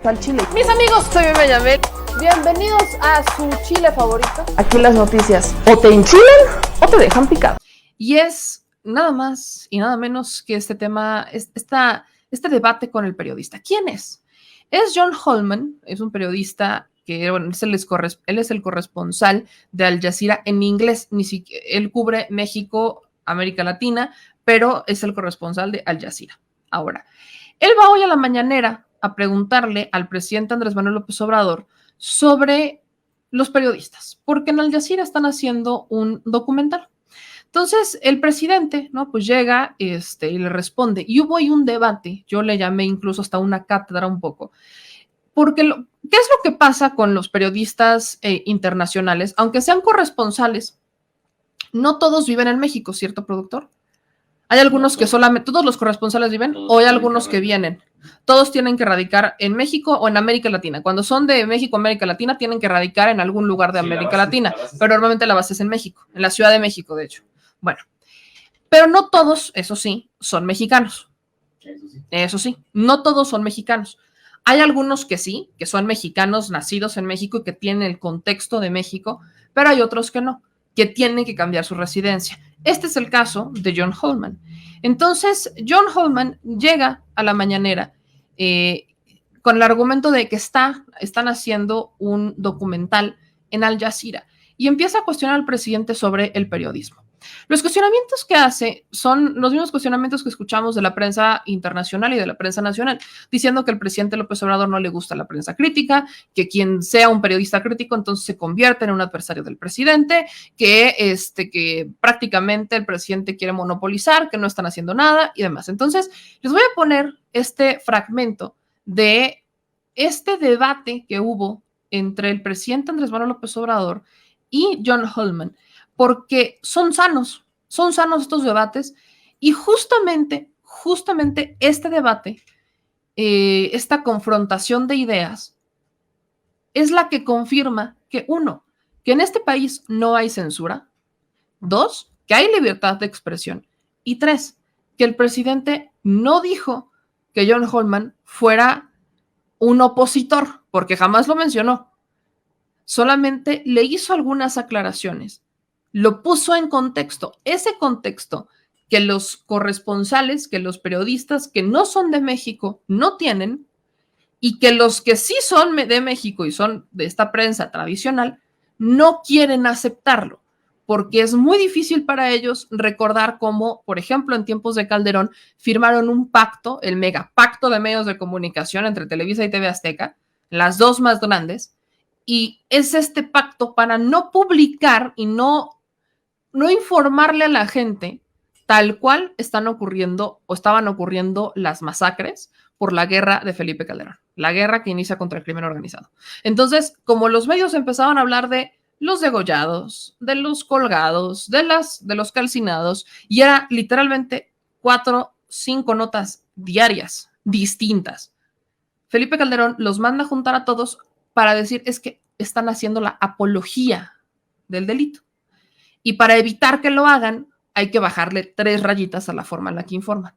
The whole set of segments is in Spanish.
Al chile. Mis amigos, soy Benjamín. Bienvenidos a su chile favorito. Aquí las noticias o te enchilan o te dejan picado. Y es nada más y nada menos que este tema, este debate con el periodista. ¿Quién es? Es John Holman, es un periodista que, bueno, él es el corresponsal de Al Jazeera en inglés. Ni siquiera, él cubre México, América Latina, pero es el corresponsal de Al Jazeera. Ahora, él va hoy a la mañanera a preguntarle al presidente Andrés Manuel López Obrador sobre los periodistas, porque en Al Jazeera están haciendo un documental. Entonces, el presidente, ¿no? Pues llega y le responde. Y hubo ahí un debate, yo le llamé incluso hasta una cátedra un poco, porque ¿qué es lo que pasa con los periodistas internacionales? Aunque sean corresponsales, no todos viven en México, ¿cierto, productor? Hay algunos que solamente, todos los corresponsales viven, o hay algunos que vienen. Todos tienen que radicar en México o en América Latina. Cuando son de México, América Latina, tienen que radicar en algún lugar de América Latina, pero normalmente la base es en México, en la Ciudad de México, de hecho. Bueno, pero no todos, eso sí, son mexicanos. Eso sí, no todos son mexicanos. Hay algunos que sí, que son mexicanos nacidos en México y que tienen el contexto de México, pero hay otros que no, que tienen que cambiar su residencia. Este es el caso de John Holman. Entonces, John Holman llega a la mañanera con el argumento de que están haciendo un documental en Al Jazeera y empieza a cuestionar al presidente sobre el periodismo. Los cuestionamientos que hace son los mismos cuestionamientos que escuchamos de la prensa internacional y de la prensa nacional, diciendo que el presidente López Obrador no le gusta la prensa crítica, que quien sea un periodista crítico entonces se convierte en un adversario del presidente, que prácticamente el presidente quiere monopolizar, que no están haciendo nada y demás. Entonces, les voy a poner este fragmento de este debate que hubo entre el presidente Andrés Manuel López Obrador y John Holman, porque son sanos estos debates y justamente este debate, esta confrontación de ideas es la que confirma que uno, que en este país no hay censura, dos, que hay libertad de expresión y tres, que el presidente no dijo que John Holman fuera un opositor, porque jamás lo mencionó, solamente le hizo algunas aclaraciones. Lo puso en contexto, ese contexto que los corresponsales, que los periodistas que no son de México no tienen y que los que sí son de México y son de esta prensa tradicional no quieren aceptarlo, porque es muy difícil para ellos recordar cómo, por ejemplo, en tiempos de Calderón firmaron un pacto, el megapacto de medios de comunicación entre Televisa y TV Azteca, las dos más grandes, y es este pacto para no publicar y no informarle a la gente tal cual están ocurriendo o estaban ocurriendo las masacres por la guerra de Felipe Calderón, la guerra que inicia contra el crimen organizado. Entonces, como los medios empezaban a hablar de los degollados, de los colgados, de los calcinados, y era literalmente 4, 5 notas diarias distintas. Felipe Calderón los manda a juntar a todos para decir es que están haciendo la apología del delito. Y para evitar que lo hagan, hay que bajarle 3 rayitas a la forma en la que informan.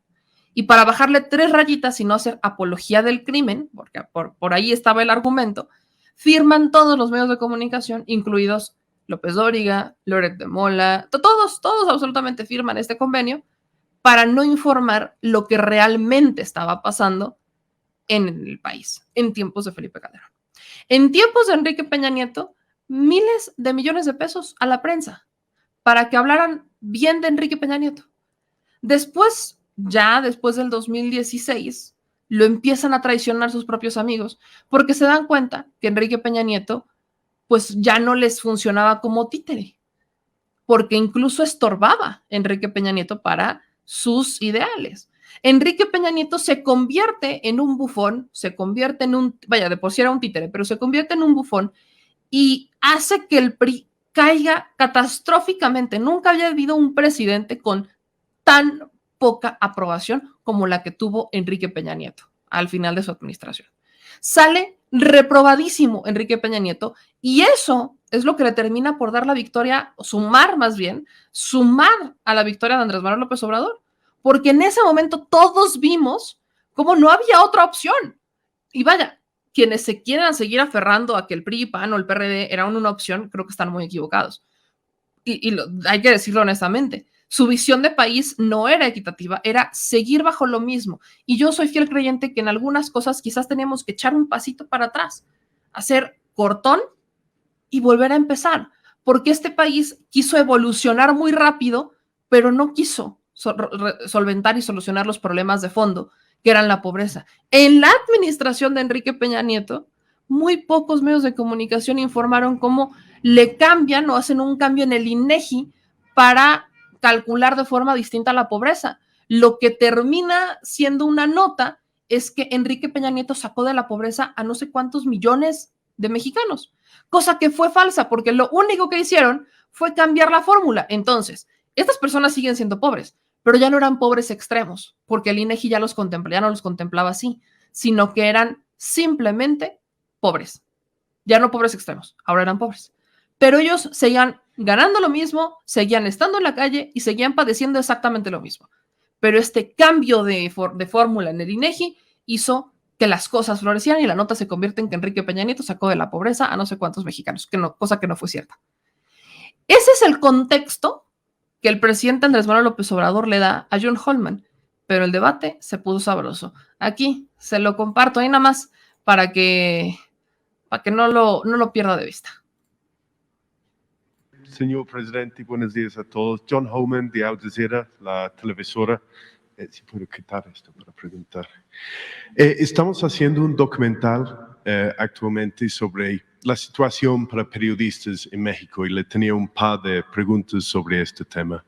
Y para bajarle 3 rayitas y no hacer apología del crimen, porque por ahí estaba el argumento, firman todos los medios de comunicación, incluidos López Dóriga, Loret de Mola, todos absolutamente firman este convenio para no informar lo que realmente estaba pasando en el país, en tiempos de Felipe Calderón. En tiempos de Enrique Peña Nieto, miles de millones de pesos a la prensa para que hablaran bien de Enrique Peña Nieto. Después del 2016, lo empiezan a traicionar sus propios amigos, porque se dan cuenta que Enrique Peña Nieto, pues ya no les funcionaba como títere, porque incluso estorbaba Enrique Peña Nieto para sus ideales. Enrique Peña Nieto se convierte en un bufón, de por sí era un títere, pero se convierte en un bufón y hace que el PRI caiga catastróficamente. Nunca había habido un presidente con tan poca aprobación como la que tuvo Enrique Peña Nieto al final de su administración. Sale reprobadísimo Enrique Peña Nieto y eso es lo que le termina por dar la victoria, sumar a la victoria de Andrés Manuel López Obrador, porque en ese momento todos vimos cómo no había otra opción. Y vaya, quienes se quieran seguir aferrando a que el PRI, PAN o el PRD era una opción, creo que están muy equivocados. Hay que decirlo honestamente. Su visión de país no era equitativa, era seguir bajo lo mismo. Y yo soy fiel creyente que en algunas cosas quizás teníamos que echar un pasito para atrás, hacer cortón y volver a empezar, porque este país quiso evolucionar muy rápido, pero no quiso solventar y solucionar los problemas de fondo, que eran la pobreza. En la administración de Enrique Peña Nieto, muy pocos medios de comunicación informaron cómo le cambian o hacen un cambio en el INEGI para calcular de forma distinta la pobreza. Lo que termina siendo una nota es que Enrique Peña Nieto sacó de la pobreza a no sé cuántos millones de mexicanos, cosa que fue falsa, porque lo único que hicieron fue cambiar la fórmula. Entonces, estas personas siguen siendo pobres, pero ya no eran pobres extremos, porque el INEGI ya no los contemplaba así, sino que eran simplemente pobres. Ya no pobres extremos, ahora eran pobres. Pero ellos seguían ganando lo mismo, seguían estando en la calle y seguían padeciendo exactamente lo mismo. Pero este cambio de fórmula en el INEGI hizo que las cosas florecieran y la nota se convierte en que Enrique Peña Nieto sacó de la pobreza a no sé cuántos mexicanos, cosa que no fue cierta. Ese es el contexto que el presidente Andrés Manuel López Obrador le da a John Holman, pero el debate se puso sabroso. Aquí se lo comparto ahí nada más para que no lo pierda de vista. Señor presidente, buenos días a todos. John Holman de Al Jazeera, la televisora. Si puedo quitar esto para preguntar. Estamos haciendo un documental actualmente sobre la situación para periodistas en México y le tenía un par de preguntas sobre este tema.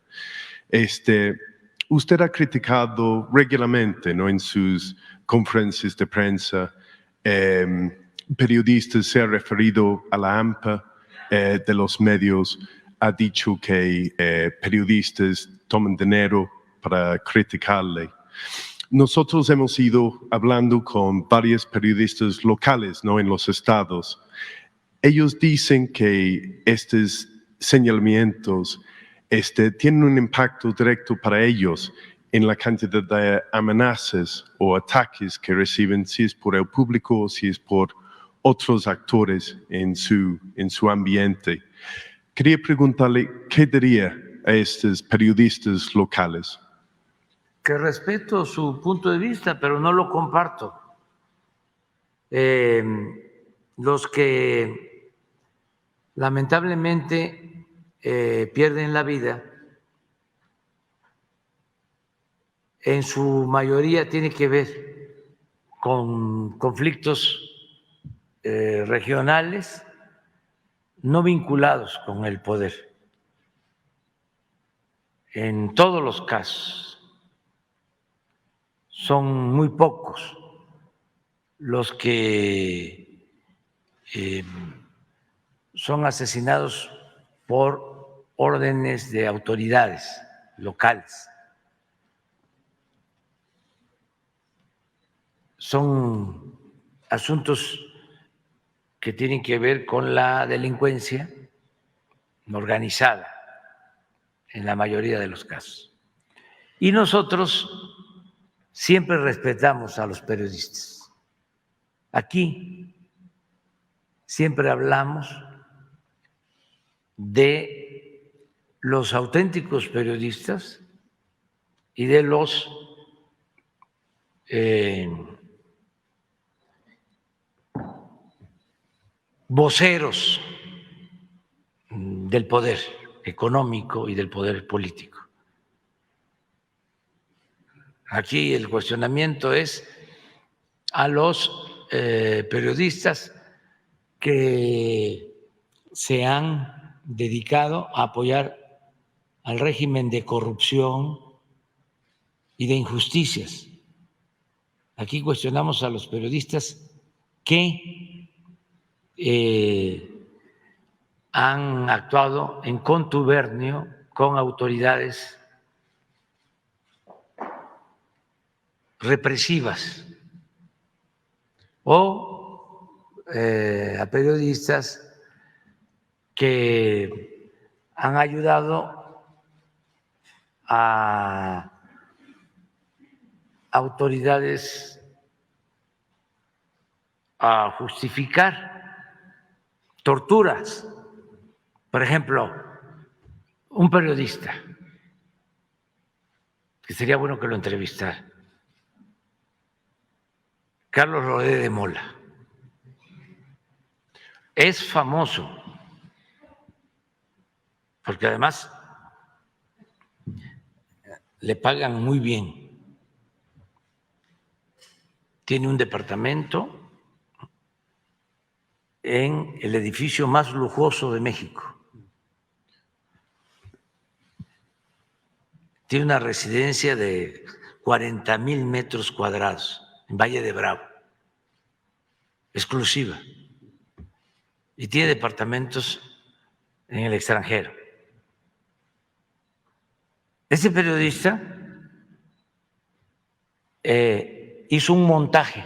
Usted ha criticado regularmente, ¿no?, en sus conferencias de prensa, periodistas, se ha referido a la AMPA de los medios, ha dicho que periodistas toman dinero para criticarle. Nosotros hemos ido hablando con varios periodistas locales, ¿no?, en los estados. Ellos dicen que estos señalamientos tienen un impacto directo para ellos en la cantidad de amenazas o ataques que reciben, si es por el público o si es por otros actores en su ambiente. Quería preguntarle, ¿qué diría a estos periodistas locales? Que respeto su punto de vista, pero no lo comparto. Los que lamentablemente pierden la vida, en su mayoría tiene que ver con conflictos regionales no vinculados con el poder. En todos los casos son muy pocos los que son asesinados por órdenes de autoridades locales. Son asuntos que tienen que ver con la delincuencia organizada en la mayoría de los casos. Y nosotros siempre respetamos a los periodistas. Aquí siempre hablamos de los auténticos periodistas y de los voceros del poder económico y del poder político. Aquí el cuestionamiento es a los periodistas que se han dedicado a apoyar al régimen de corrupción y de injusticias. Aquí cuestionamos a los periodistas que han actuado en contubernio con autoridades represivas o a periodistas que han ayudado a autoridades a justificar torturas. Por ejemplo, un periodista, que sería bueno que lo entrevistara, Carlos Rodé de Mola, es famoso porque además le pagan muy bien. Tiene un departamento en el edificio más lujoso de México. Tiene una residencia de 40,000 metros cuadrados en Valle de Bravo, exclusiva. Y tiene departamentos en el extranjero. Ese periodista hizo un montaje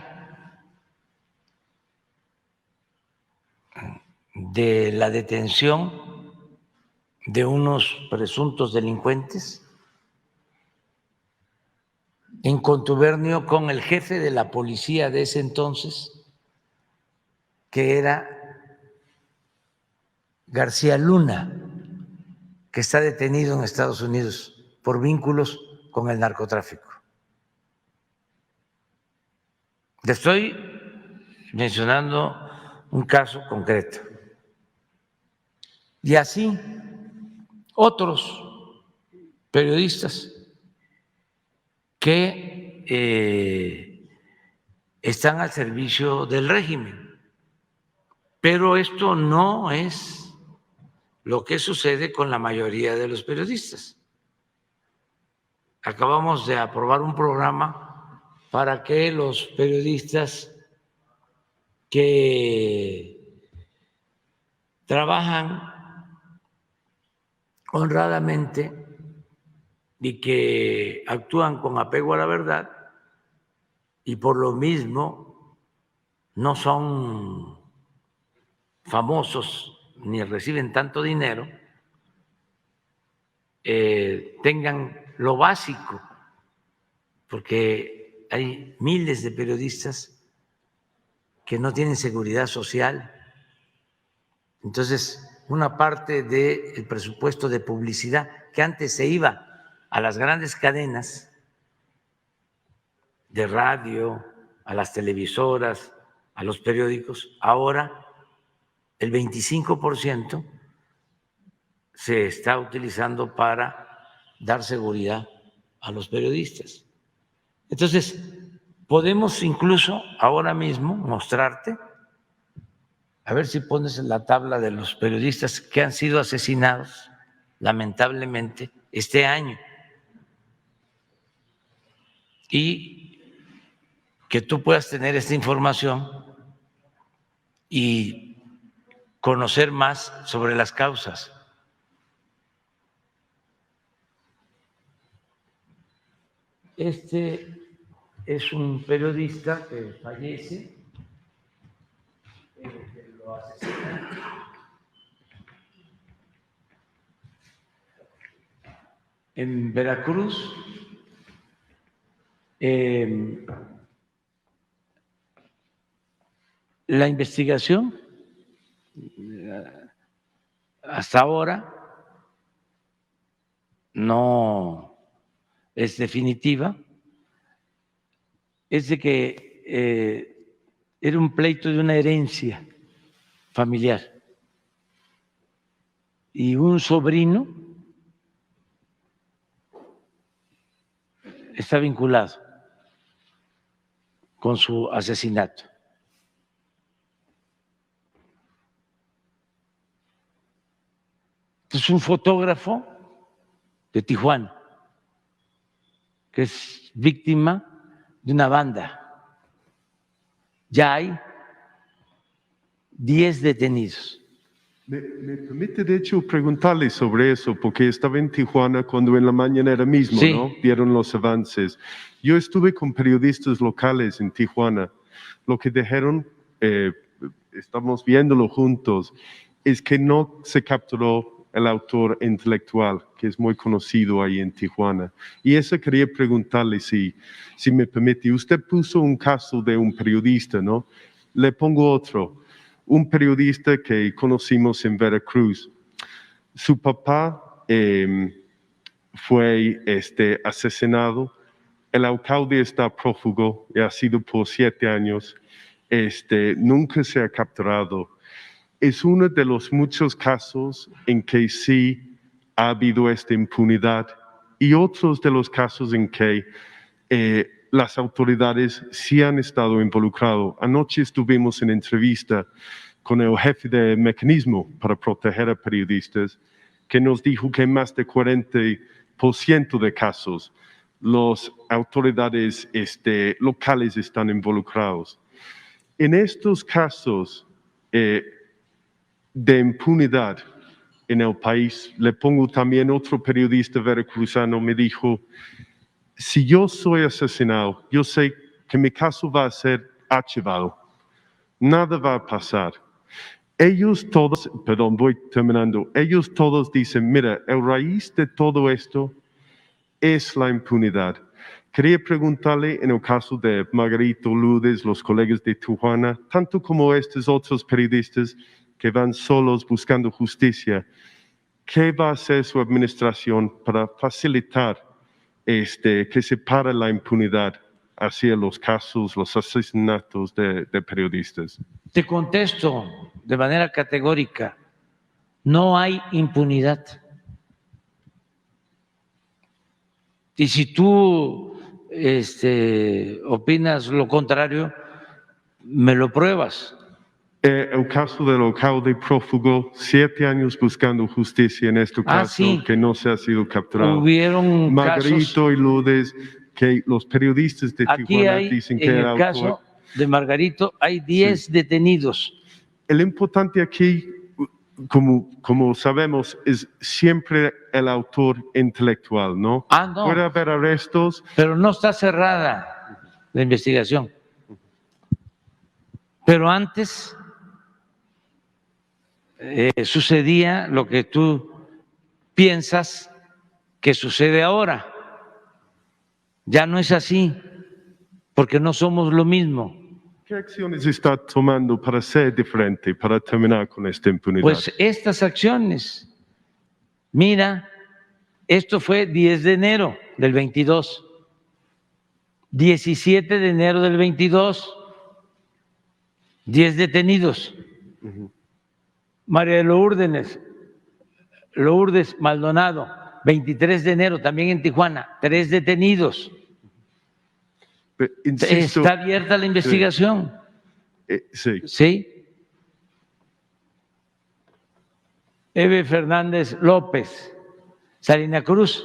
de la detención de unos presuntos delincuentes en contubernio con el jefe de la policía de ese entonces, que era García Luna, que está detenido en Estados Unidos por vínculos con el narcotráfico. Le estoy mencionando un caso concreto. Y así otros periodistas que están al servicio del régimen. Pero esto no es lo que sucede con la mayoría de los periodistas. Acabamos de aprobar un programa para que los periodistas que trabajan honradamente y que actúan con apego a la verdad y por lo mismo no son famosos ni reciben tanto dinero, tengan lo básico, porque hay miles de periodistas que no tienen seguridad social. Entonces, una parte del presupuesto de publicidad que antes se iba a las grandes cadenas de radio, a las televisoras, a los periódicos, ahora el 25% se está utilizando para dar seguridad a los periodistas. Entonces, podemos incluso ahora mismo mostrarte, a ver si pones en la tabla de los periodistas que han sido asesinados, lamentablemente, este año. Y que tú puedas tener esta información y conocer más sobre las causas. Este es un periodista que fallece, que lo asesinan. En Veracruz, la investigación hasta ahora no es definitiva, es de que era un pleito de una herencia familiar y un sobrino está vinculado con su asesinato. Es un fotógrafo de Tijuana que es víctima de una banda. Ya hay 10 detenidos. Me permite, de hecho, preguntarle sobre eso, porque estaba en Tijuana cuando en la mañanera mismo, Sí. ¿no? Vieron los avances. Yo estuve con periodistas locales en Tijuana. Lo que dijeron, estamos viéndolo juntos, es que no se capturó el autor intelectual, que es muy conocido ahí en Tijuana. Y eso quería preguntarle, si me permite. Usted puso un caso de un periodista, ¿no? Le pongo otro. Un periodista que conocimos en Veracruz. Su papá fue asesinado. El alcalde está prófugo y ha sido por 7 años. Nunca se ha capturado. Es uno de los muchos casos en que sí ha habido esta impunidad y otros de los casos en que las autoridades sí han estado involucrados. Anoche estuvimos en entrevista con el jefe del mecanismo para proteger a periodistas, que nos dijo que en más de 40% de casos las autoridades locales están involucrados. En estos casos de impunidad en el país, le pongo también otro periodista veracruzano, me dijo, si yo soy asesinado, yo sé que mi caso va a ser archivado, nada va a pasar. Ellos todos, perdón, voy terminando, ellos todos dicen, mira, el raíz de todo esto es la impunidad. Quería preguntarle en el caso de Margarito Lourdes, los colegas de Tijuana, tanto como estos otros periodistas que van solos buscando justicia, ¿qué va a hacer su administración para facilitar que se pare la impunidad hacia los casos, los asesinatos de periodistas? Te contesto de manera categórica, no hay impunidad. Y si tú opinas lo contrario, me lo pruebas. El caso del alcalde prófugo, 7 años buscando justicia en este caso, sí. que no se ha sido capturado. Hubieron Margarito casos, y Lourdes, que los periodistas de aquí Tijuana hay, dicen que en el el autor. caso de Margarito, hay 10 detenidos. El importante aquí, como sabemos, es siempre el autor intelectual, ¿no? No. Puede haber arrestos. Pero no está cerrada la investigación. Pero antes sucedía lo que tú piensas que sucede ahora. Ya no es así, porque no somos lo mismo. ¿Qué acciones está tomando para ser diferente, para terminar con esta impunidad? Pues estas acciones. Mira, esto fue 10 de enero del 22, 17 de enero del 22, 10 detenidos. María de Lourdes Maldonado, 23 de enero, también en Tijuana, 3 detenidos. Insisto, está abierta la investigación. Sí. ¿Sí? Eve Fernández López, Salina Cruz,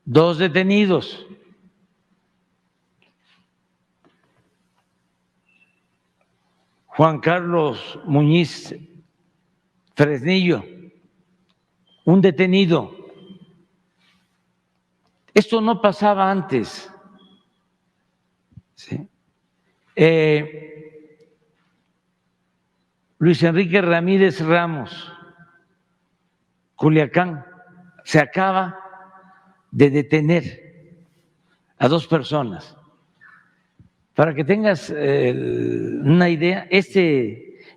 2 detenidos. Juan Carlos Muñiz Fresnillo, 1 detenido. Esto no pasaba antes. ¿Sí? Luis Enrique Ramírez Ramos, Culiacán, se acaba de detener a 2 personas. Para que tengas una idea,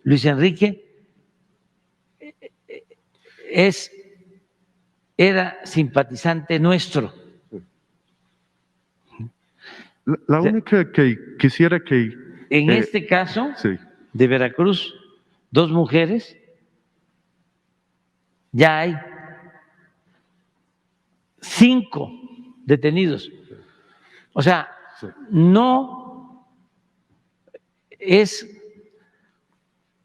Luis Enrique era simpatizante nuestro. La única que quisiera que... En este caso sí. de Veracruz, 2 mujeres, ya hay 5 detenidos. O sea, Sí. no es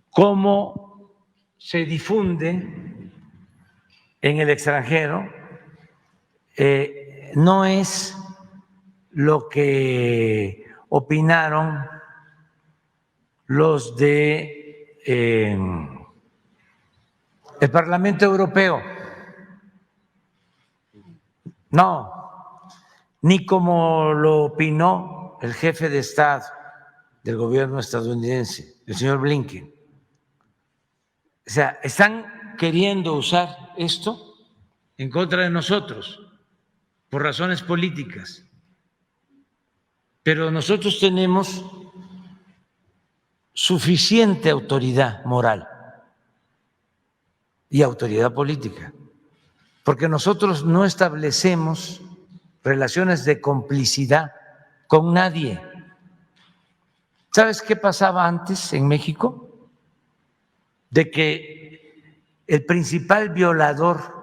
como se difunde en el extranjero, no es lo que opinaron los de el Parlamento Europeo. No, ni como lo opinó el jefe de Estado del gobierno estadounidense, el señor Blinken. O sea, están queriendo usar esto en contra de nosotros por razones políticas. Pero nosotros tenemos suficiente autoridad moral y autoridad política, porque nosotros no establecemos relaciones de complicidad con nadie. ¿Sabes qué pasaba antes en México? De que el principal violador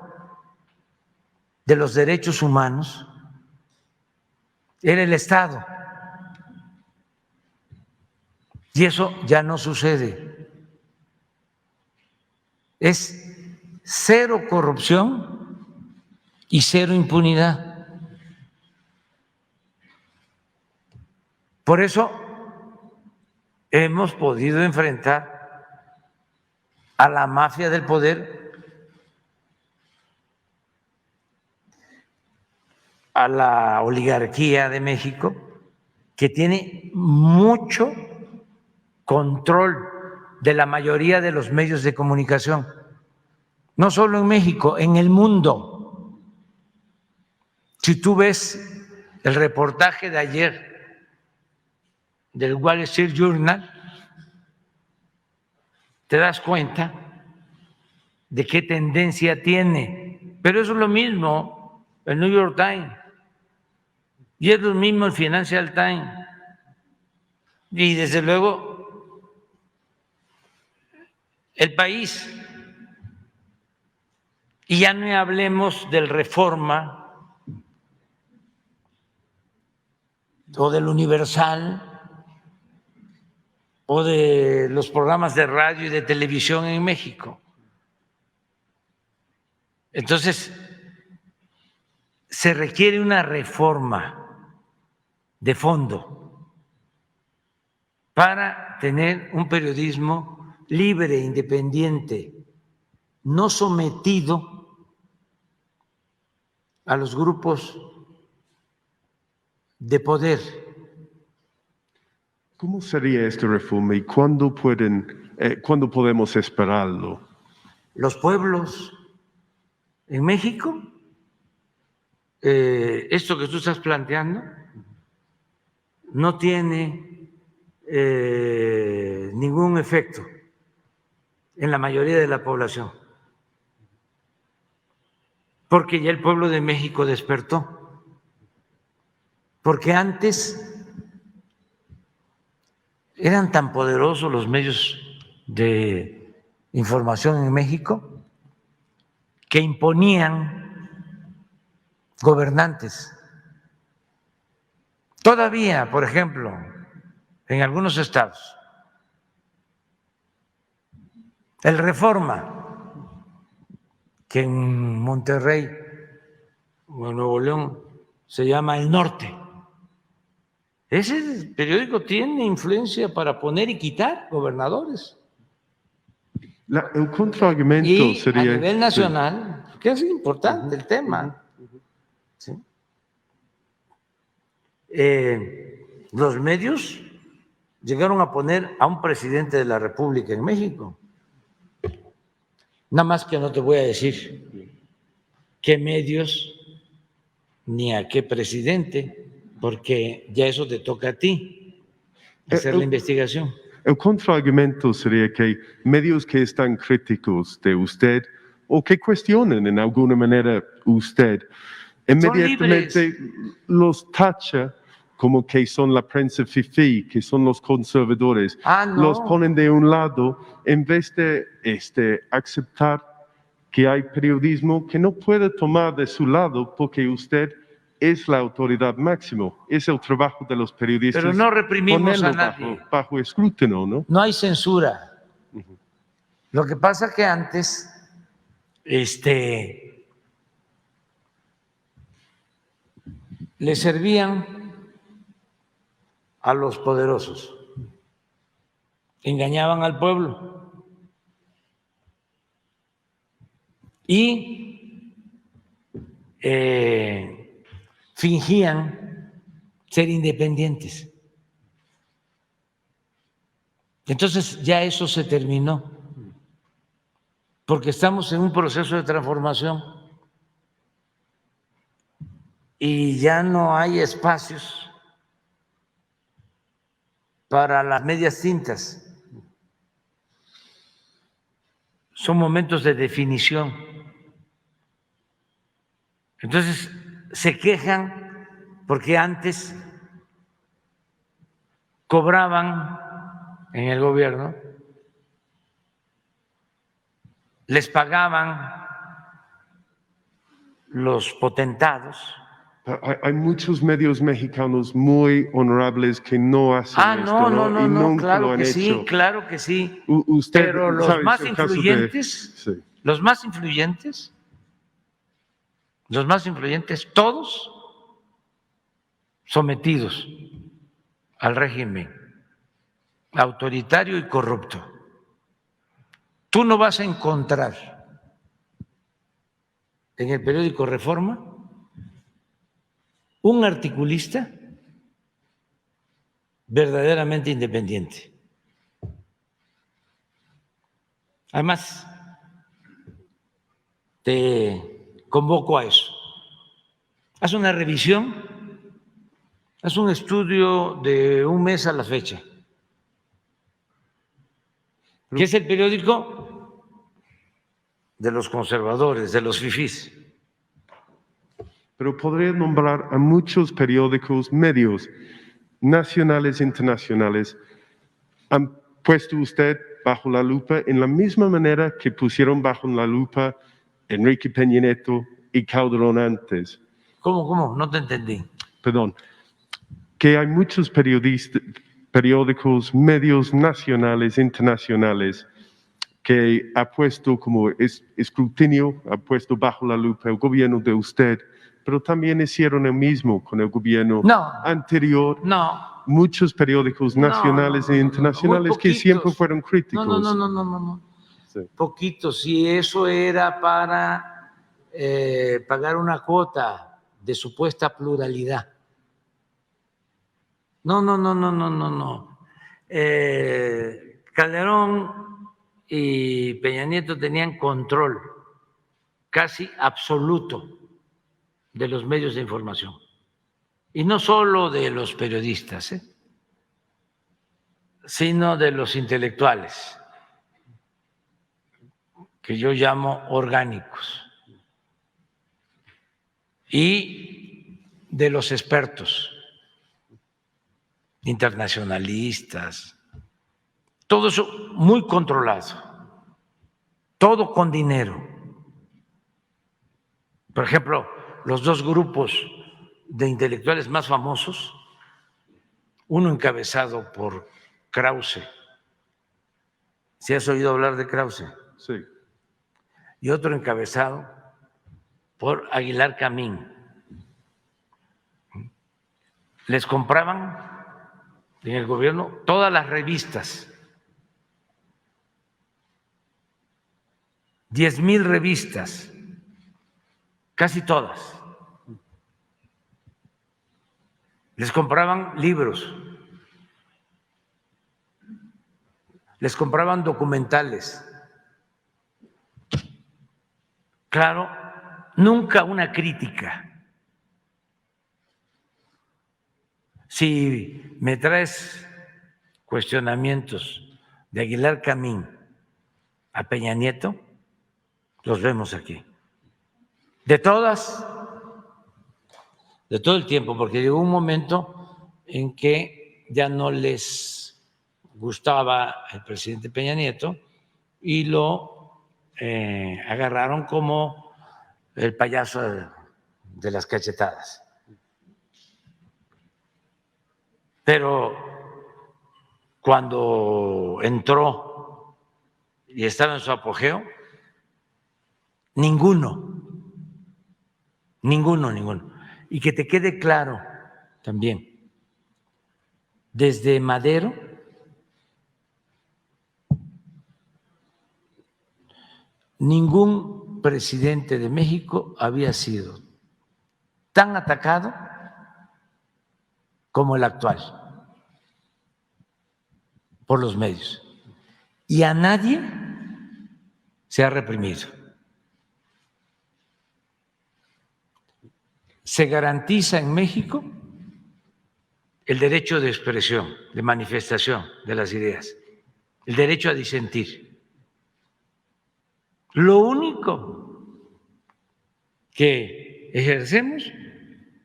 de los derechos humanos era el Estado. Y eso ya no sucede. Es cero corrupción y cero impunidad. Por eso hemos podido enfrentar a la mafia del poder, a la oligarquía de México, que tiene mucho control de la mayoría de los medios de comunicación, no solo en México, en el mundo. Si tú ves el reportaje de ayer del Wall Street Journal, te das cuenta de qué tendencia tiene. Pero eso es lo mismo el New York Times, y es lo mismo el Financial Times, y desde luego El País. Y ya no hablemos del Reforma o del Universal o de los programas de radio y de televisión en México. Entonces, se requiere una reforma de fondo para tener un periodismo libre, independiente, no sometido a los grupos de poder. ¿Cómo sería esta reforma y cuándo podemos esperarlo? Los pueblos en México, esto que tú estás planteando, no tiene ningún efecto en la mayoría de la población, porque ya el pueblo de México despertó, porque antes eran tan poderosos los medios de información en México que imponían gobernantes. Todavía, por ejemplo, en algunos estados, el Reforma, que en Monterrey o en Nuevo León se llama El Norte, ese periódico tiene influencia para poner y quitar gobernadores. El contraargumento Y sería... a nivel nacional, que es importante el tema, ¿sí? Los medios llegaron a poner a un presidente de la República en México. Nada más que no te voy a decir qué medios ni a qué presidente, porque ya eso te toca a ti, hacer la investigación. El contraargumento sería que medios que están críticos de usted o que cuestionan en alguna manera usted, inmediatamente los tacha como que son la prensa fifí, que son los conservadores. No. Los ponen de un lado en vez de aceptar que hay periodismo que no puede tomar de su lado porque usted es la autoridad máxima, es el trabajo de los periodistas. Pero no reprimimos a ponerlo nadie. bajo escrutinio, ¿no? No hay censura. Lo que pasa es que antes, le servían a los poderosos, engañaban al pueblo y fingían ser independientes. Entonces ya eso se terminó, porque estamos en un proceso de transformación y ya no hay espacios para las medias tintas. son momentos de definición. Entonces, se quejan porque antes cobraban en el gobierno, les pagaban los potentados. Hay muchos medios mexicanos muy honorables que no hacen esto, y nunca claro lo han que hecho. sí, claro que sí. Usted Pero los sabe, más es el caso influyentes, sí. los más influyentes, todos sometidos al régimen autoritario y corrupto. Tú no vas a encontrar en el periódico Reforma un articulista verdaderamente independiente. Además, te convoco a eso. Haz una revisión, haz un estudio de un mes a la fecha. ¿Qué es el periódico? De los conservadores, de los fifís. Pero podría nombrar a muchos periódicos, medios nacionales e internacionales. Han puesto usted bajo la lupa en la misma manera que pusieron bajo la lupa Enrique Peña Nieto y Calderón antes. ¿Cómo? No te entendí. Perdón. Que hay muchos periódicos, medios nacionales, internacionales, que ha puesto como escrutinio, ha puesto bajo la lupa el gobierno de usted, pero también hicieron el mismo con el gobierno anterior. No. Muchos periódicos nacionales e internacionales que siempre fueron críticos. No. Sí. Poquitos, si eso era para pagar una cuota de supuesta pluralidad. No. Calderón y Peña Nieto tenían control casi absoluto de los medios de información. Y no solo de los periodistas, sino de los intelectuales, que yo llamo orgánicos, y de los expertos, internacionalistas, todo eso muy controlado, todo con dinero. Por ejemplo, los dos grupos de intelectuales más famosos, uno encabezado por Krause. ¿Sí has oído hablar de Krause? Sí. Y otro encabezado por Aguilar Camín. Les compraban en el gobierno todas las revistas, 10,000 revistas, casi todas. Les compraban libros, les compraban documentales. Claro, nunca una crítica. Si me traes cuestionamientos de Aguilar Camín a Peña Nieto, los vemos aquí. De todas, de todo el tiempo, porque llegó un momento en que ya no les gustaba el presidente Peña Nieto y lo agarraron como el payaso de las cachetadas. Pero cuando entró y estaba en su apogeo, ninguno. Y que te quede claro también, desde Madero, ningún presidente de México había sido tan atacado como el actual por los medios. Y a nadie se ha reprimido. Se garantiza en México el derecho de expresión, de manifestación de las ideas, el derecho a disentir. Lo único que ejercemos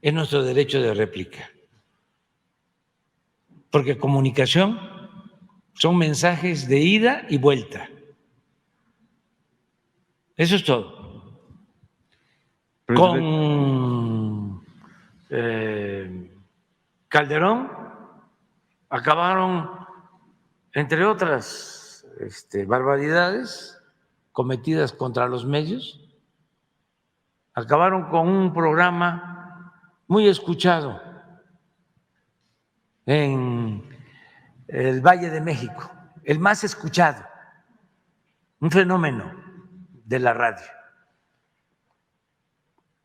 es nuestro derecho de réplica, porque comunicación son mensajes de ida y vuelta. Eso es todo. Con Calderón acabaron, entre otras barbaridades cometidas contra los medios, acabaron con un programa muy escuchado en el Valle de México, el más escuchado, un fenómeno de la radio.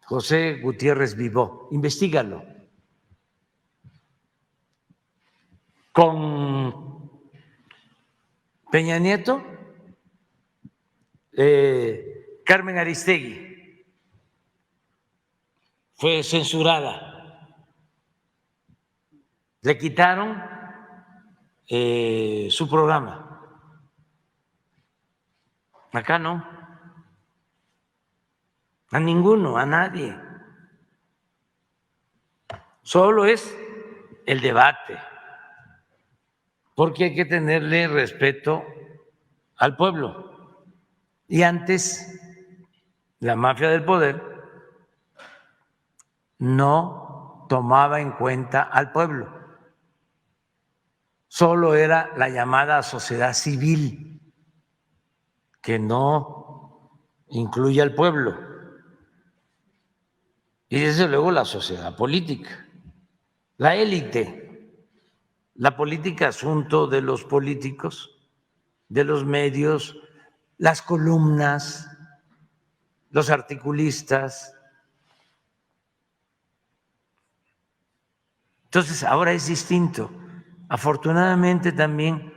José Gutiérrez Vivó, investígalo. Con Peña Nieto, Carmen Aristegui fue censurada. Le quitaron su programa. Acá no. A ninguno, a nadie. Solo es el debate, porque hay que tenerle respeto al pueblo. Y antes, la mafia del poder no tomaba en cuenta al pueblo. Solo era la llamada sociedad civil, que no incluye al pueblo. Y desde luego la sociedad política, la élite. La política, asunto de los políticos, de los medios, las columnas, los articulistas. Entonces, ahora es distinto. Afortunadamente también,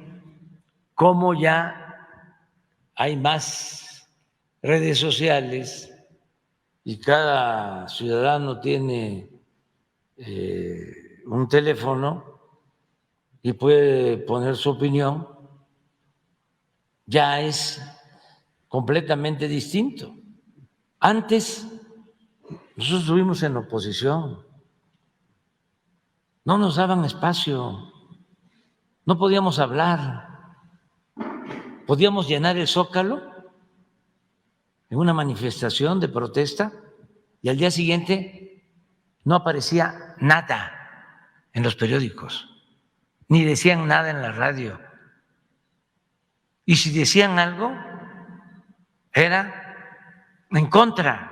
como ya hay más redes sociales y cada ciudadano tiene un teléfono y puede poner su opinión, ya es completamente distinto. Antes, nosotros estuvimos en oposición, no nos daban espacio, no podíamos hablar, podíamos llenar el Zócalo en una manifestación de protesta y al día siguiente no aparecía nada en los periódicos, ni decían nada en la radio. Y si decían algo, era en contra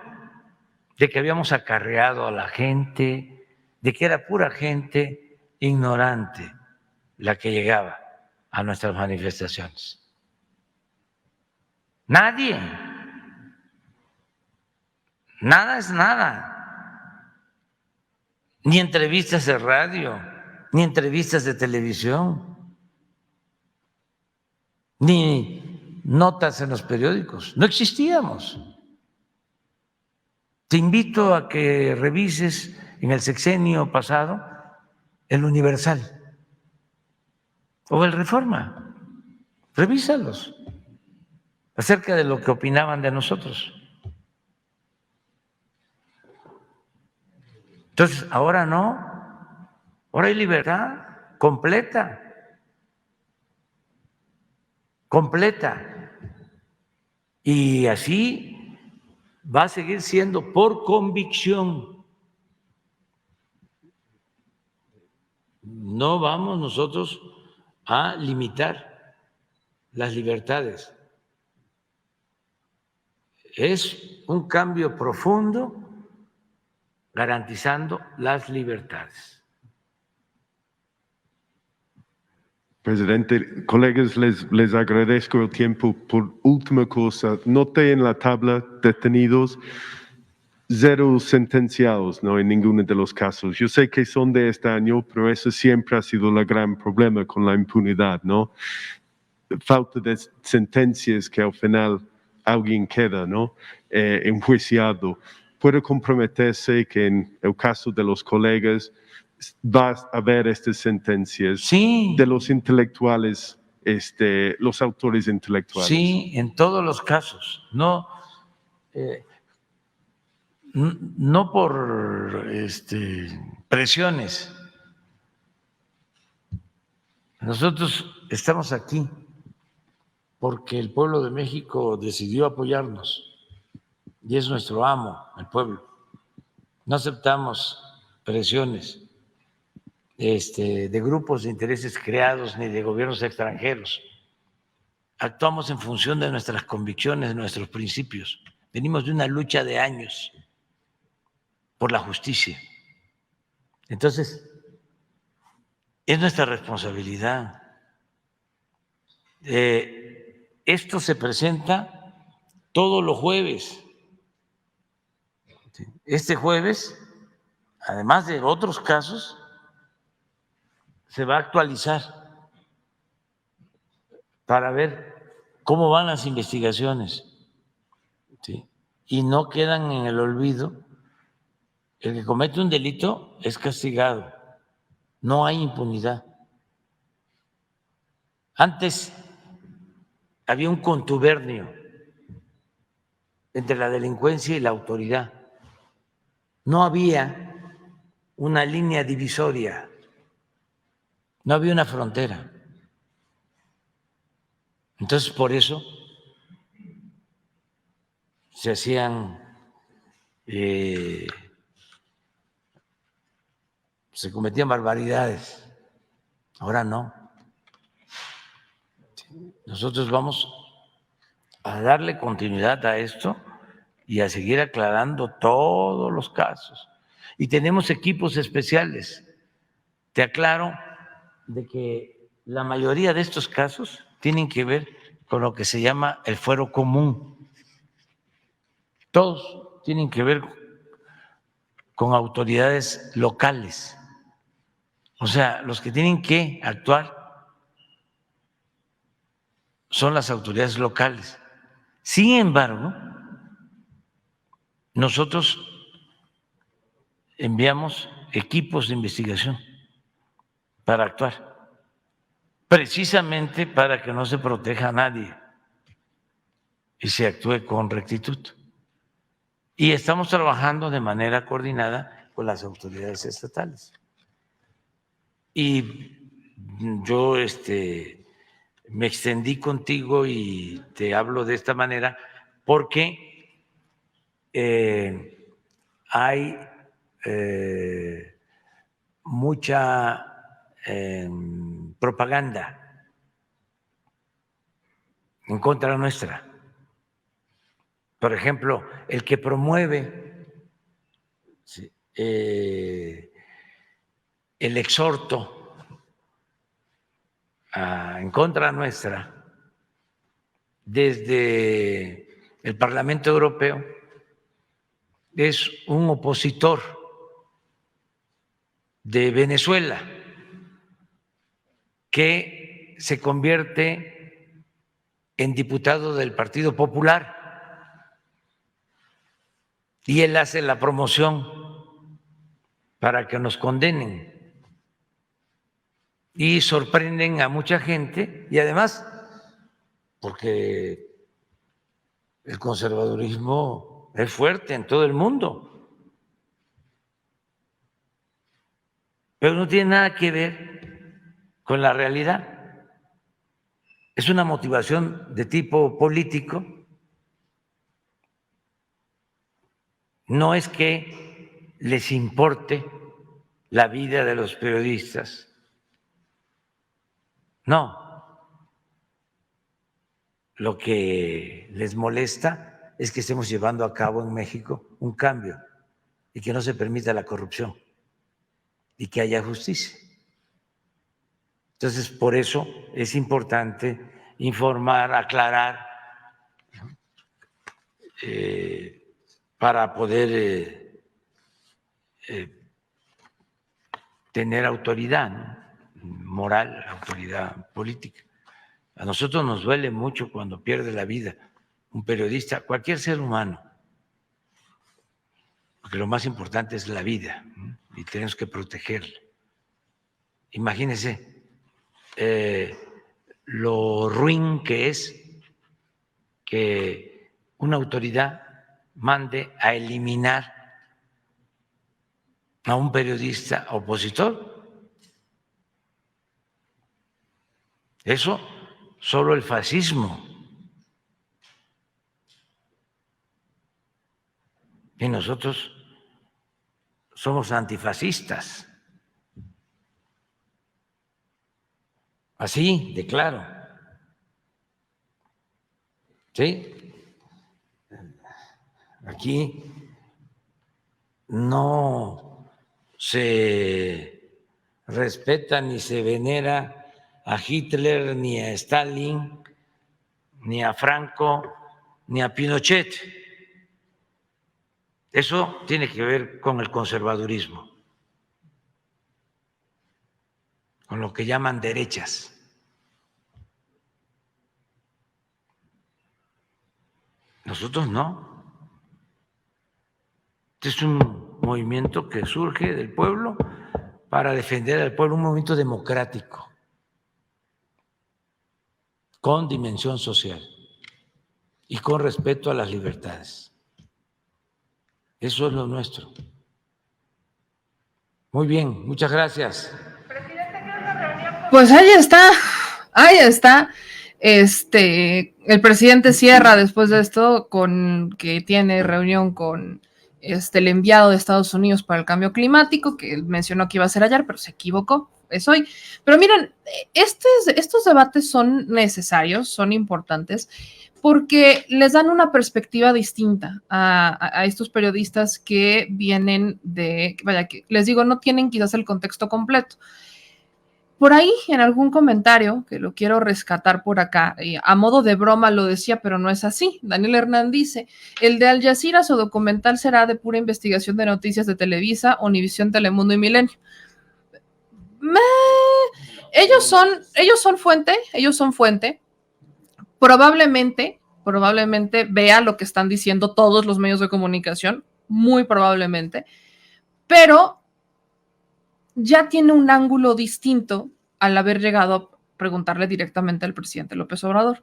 de que habíamos acarreado a la gente, de que era pura gente ignorante la que llegaba a nuestras manifestaciones. Nadie. Nada es nada. Ni entrevistas de radio, ni entrevistas de televisión, ni notas en los periódicos. No existíamos. Te invito a que revises en el sexenio pasado el Universal o el Reforma. Revísalos acerca de lo que opinaban de nosotros. Entonces, ahora no, ahora hay libertad completa. Y así va a seguir siendo por convicción. No vamos nosotros a limitar las libertades. Es un cambio profundo garantizando las libertades. Presidente, colegas, les agradezco el tiempo. Por última cosa, noté en la tabla detenidos 0 sentenciados, no en ninguno de los casos. Yo sé que son de este año, pero eso siempre ha sido el gran problema con la impunidad, ¿no? Falta de sentencias que al final alguien queda, ¿no? Enjuiciado. ¿Puede comprometerse que en el caso de los colegas va a haber estas sentencias Sí. de los intelectuales los autores intelectuales. Sí, en todos los casos. No, no por presiones. Nosotros estamos aquí porque el pueblo de México decidió apoyarnos y es nuestro amo, el pueblo. No aceptamos presiones de grupos de intereses creados ni de gobiernos extranjeros. Actuamos en función de nuestras convicciones, de nuestros principios. Venimos de una lucha de años por la justicia. Entonces, es nuestra responsabilidad. Esto se presenta todos los jueves. Este jueves, además de otros casos, se va a actualizar para ver cómo van las investigaciones, ¿sí? Y no quedan en el olvido. El que comete un delito es castigado, no hay impunidad. Antes había un contubernio entre la delincuencia y la autoridad. No había una línea divisoria, no había una frontera. Entonces, por eso se hacían, se cometían barbaridades. Ahora no. Nosotros vamos a darle continuidad a esto y a seguir aclarando todos los casos. Y tenemos equipos especiales. Te aclaro de que la mayoría de estos casos tienen que ver con lo que se llama el fuero común. Todos tienen que ver con autoridades locales. O sea, los que tienen que actuar son las autoridades locales. Sin embargo, nosotros enviamos equipos de investigación para actuar, precisamente para que no se proteja a nadie y se actúe con rectitud. Y estamos trabajando de manera coordinada con las autoridades estatales. Y yo me extendí contigo y te hablo de esta manera porque hay mucha propaganda en contra nuestra. Por ejemplo, el que promueve el exhorto en contra nuestra desde el Parlamento Europeo es un opositor de Venezuela que se convierte en diputado del Partido Popular y él hace la promoción para que nos condenen y sorprenden a mucha gente y además porque el conservadurismo es fuerte en todo el mundo. Pero no tiene nada que ver con la realidad. Es una motivación de tipo político. No es que les importe la vida de los periodistas. No. Lo que les molesta es que estemos llevando a cabo en México un cambio y que no se permita la corrupción y que haya justicia. Entonces, por eso es importante informar, aclarar, para poder tener autoridad, ¿no? Moral, autoridad política. A nosotros nos duele mucho cuando pierde la vida un periodista, cualquier ser humano, porque lo más importante es la vida, ¿no? Y tenemos que protegerla. Imagínense lo ruin que es que una autoridad mande a eliminar a un periodista opositor. Eso solo el fascismo. Y nosotros somos antifascistas. Así de claro. ¿Sí? Aquí no se respeta ni se venera a Hitler, ni a Stalin, ni a Franco, ni a Pinochet. Eso tiene que ver con el conservadurismo, con lo que llaman derechas. Nosotros no. Este es un movimiento que surge del pueblo para defender al pueblo, un movimiento democrático, con dimensión social y con respeto a las libertades. Eso es lo nuestro. Muy bien, muchas gracias. Pues ahí está, ahí está. El presidente cierra después de esto con que tiene reunión con el enviado de Estados Unidos para el cambio climático, que él mencionó que iba a ser ayer, pero se equivocó, es hoy. Pero miren, estos debates son necesarios, son importantes, porque les dan una perspectiva distinta a estos periodistas que vienen de, vaya, que les digo, no tienen quizás el contexto completo. Por ahí, en algún comentario, que lo quiero rescatar por acá, a modo de broma lo decía, pero no es así. Daniel Hernán dice, el de Al Jazeera, su documental será de pura investigación de noticias de Televisa, Univisión, Telemundo y Milenio. Ellos son fuente. Probablemente vea lo que están diciendo todos los medios de comunicación, muy probablemente, pero ya tiene un ángulo distinto al haber llegado a preguntarle directamente al presidente López Obrador,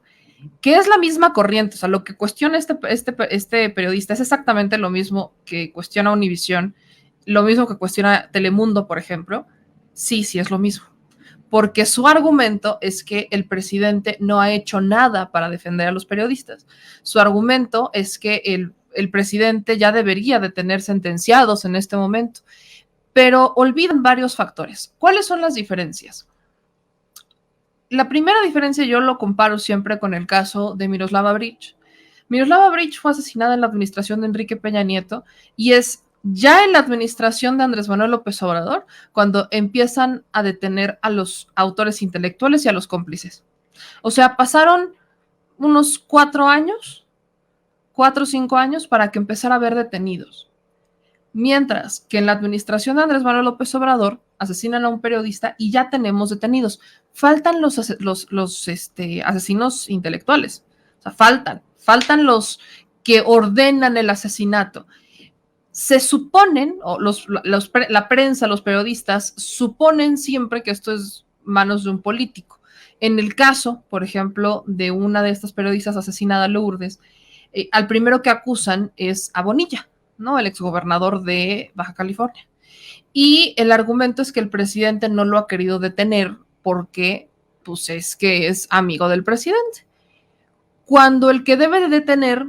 que es la misma corriente. O sea, lo que cuestiona este periodista es exactamente lo mismo que cuestiona Univisión, lo mismo que cuestiona Telemundo, por ejemplo. Sí, es lo mismo. Porque su argumento es que el presidente no ha hecho nada para defender a los periodistas. Su argumento es que el presidente ya debería de tener sentenciados en este momento, pero olvidan varios factores. ¿Cuáles son las diferencias? La primera diferencia yo lo comparo siempre con el caso de Miroslava Breach. Miroslava Breach fue asesinada en la administración de Enrique Peña Nieto y es ya en la administración de Andrés Manuel López Obrador cuando empiezan a detener a los autores intelectuales y a los cómplices. O sea, pasaron unos 4 o 5 años para que empezara a haber detenidos. Mientras que en la administración de Andrés Manuel López Obrador asesinan a un periodista y ya tenemos detenidos. Faltan los asesinos intelectuales. O sea, faltan los que ordenan el asesinato. Se suponen, o la prensa, los periodistas, suponen siempre que esto es manos de un político. En el caso, por ejemplo, de una de estas periodistas asesinada, Lourdes, al primero que acusan es a Bonilla, ¿no? El exgobernador de Baja California. Y el argumento es que el presidente no lo ha querido detener porque, pues, es que es amigo del presidente. Cuando el que debe de detener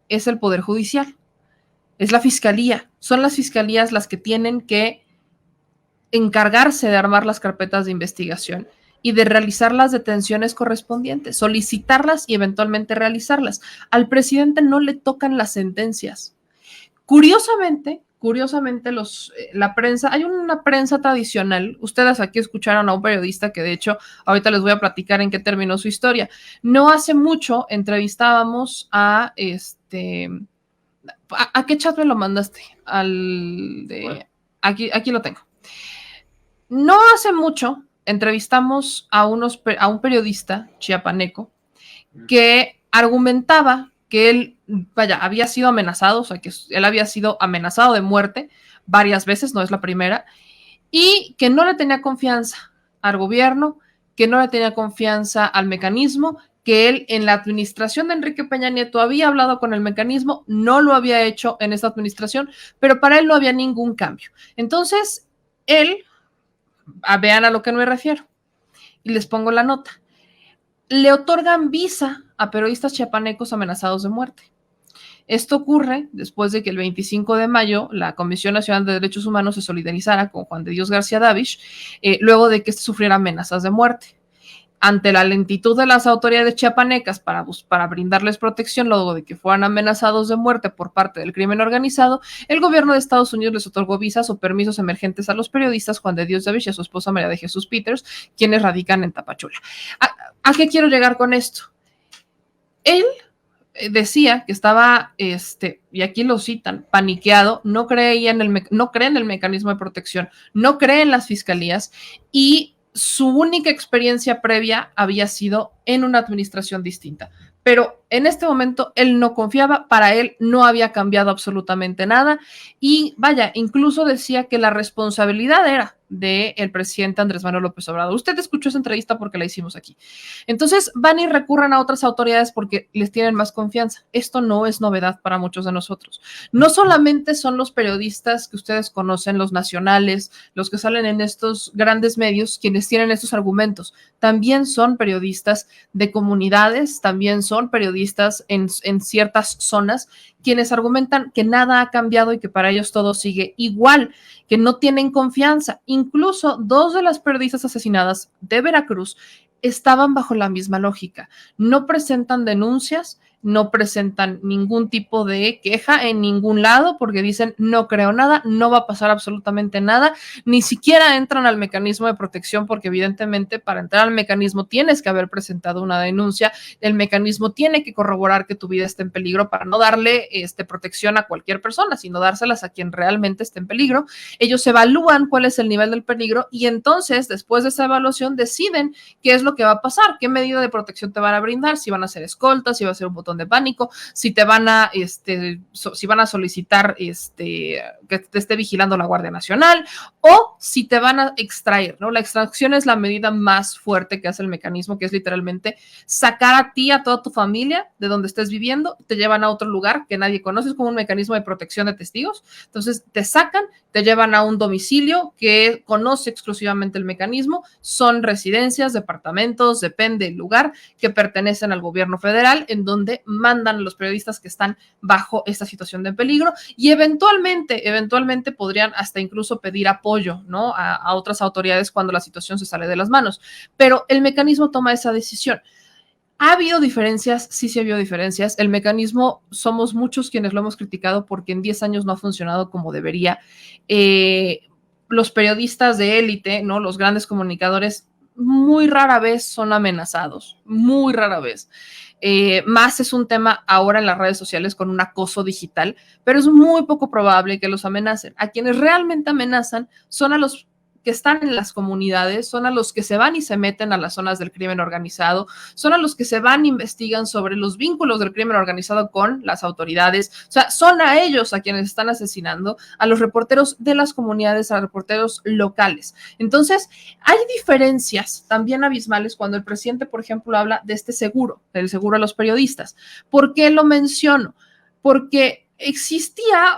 es el Poder Judicial. Es la fiscalía, son las fiscalías las que tienen que encargarse de armar las carpetas de investigación y de realizar las detenciones correspondientes, solicitarlas y eventualmente realizarlas. Al presidente no le tocan las sentencias. Curiosamente, la prensa, hay una prensa tradicional. Ustedes aquí escucharon a un periodista que de hecho ahorita les voy a platicar en qué terminó su historia. No hace mucho entrevistábamos ¿a qué chat me lo mandaste? Aquí lo tengo. No hace mucho entrevistamos a un periodista chiapaneco que argumentaba que él, había sido amenazado, o sea, que él había sido amenazado de muerte varias veces, no es la primera, y que no le tenía confianza al gobierno, que no le tenía confianza al mecanismo, que él en la administración de Enrique Peña Nieto había hablado con el mecanismo, no lo había hecho en esta administración, pero para él no había ningún cambio. Entonces, él, vean a lo que me refiero, y les pongo la nota, le otorgan visa a periodistas chiapanecos amenazados de muerte. Esto ocurre después de que el 25 de mayo la Comisión Nacional de Derechos Humanos se solidarizara con Juan de Dios García Davish, luego de que sufriera amenazas de muerte. Ante la lentitud de las autoridades chiapanecas para brindarles protección luego de que fueran amenazados de muerte por parte del crimen organizado, el gobierno de Estados Unidos les otorgó visas o permisos emergentes a los periodistas Juan de Dios Davish y a su esposa María de Jesús Peters, quienes radican en Tapachula. ¿A qué quiero llegar con esto? Él decía que estaba, y aquí lo citan, paniqueado, no cree en el mecanismo de protección, no cree en las fiscalías y su única experiencia previa había sido en una administración distinta. Pero en este momento él no confiaba, para él no había cambiado absolutamente nada y vaya, incluso decía que la responsabilidad era del presidente Andrés Manuel López Obrador. Usted escuchó esa entrevista porque la hicimos aquí. Entonces van y recurren a otras autoridades porque les tienen más confianza. Esto no es novedad para muchos de nosotros. No solamente son los periodistas que ustedes conocen, los nacionales, los que salen en estos grandes medios, quienes tienen estos argumentos. También son periodistas de comunidades, también son periodistas en ciertas zonas quienes argumentan que nada ha cambiado y que para ellos todo sigue igual, que no tienen confianza. Incluso 2 de las periodistas asesinadas de Veracruz estaban bajo la misma lógica. No presentan denuncias, no presentan ningún tipo de queja en ningún lado porque dicen no creo nada, no va a pasar absolutamente nada, ni siquiera entran al mecanismo de protección porque evidentemente para entrar al mecanismo tienes que haber presentado una denuncia, el mecanismo tiene que corroborar que tu vida esté en peligro para no darle protección a cualquier persona, sino dárselas a quien realmente esté en peligro. Ellos evalúan cuál es el nivel del peligro y entonces después de esa evaluación deciden qué es lo que va a pasar, qué medida de protección te van a brindar, si van a ser escoltas, si va a ser un botón de pánico, si te van a si van a solicitar que te esté vigilando la Guardia Nacional o si te van a extraer, ¿no? La extracción es la medida más fuerte que hace el mecanismo, que es literalmente sacar a ti, a toda tu familia de donde estés viviendo, te llevan a otro lugar que nadie conoce, es como un mecanismo de protección de testigos. Entonces te sacan, te llevan a un domicilio que conoce exclusivamente el mecanismo, son residencias, departamentos, depende del lugar, que pertenecen al gobierno federal, en donde mandan a los periodistas que están bajo esta situación de peligro y eventualmente podrían hasta incluso pedir apoyo, ¿no? a otras autoridades cuando la situación se sale de las manos. Pero el mecanismo toma esa decisión. ¿Ha habido diferencias? Sí, sí ha habido diferencias. El mecanismo, somos muchos quienes lo hemos criticado porque en 10 años no ha funcionado como debería. Los periodistas de élite, ¿no? Los grandes comunicadores, muy rara vez son amenazados, muy rara vez. Más es un tema ahora en las redes sociales con un acoso digital, pero es muy poco probable que los amenacen. A quienes realmente amenazan son a los que están en las comunidades, son a los que se van y se meten a las zonas del crimen organizado, son a los que se van e investigan sobre los vínculos del crimen organizado con las autoridades, o sea, son a ellos a quienes están asesinando, a los reporteros de las comunidades, a los reporteros locales. Entonces, hay diferencias también abismales cuando el presidente, por ejemplo, habla de este seguro, del seguro a los periodistas. ¿Por qué lo menciono? Porque existía,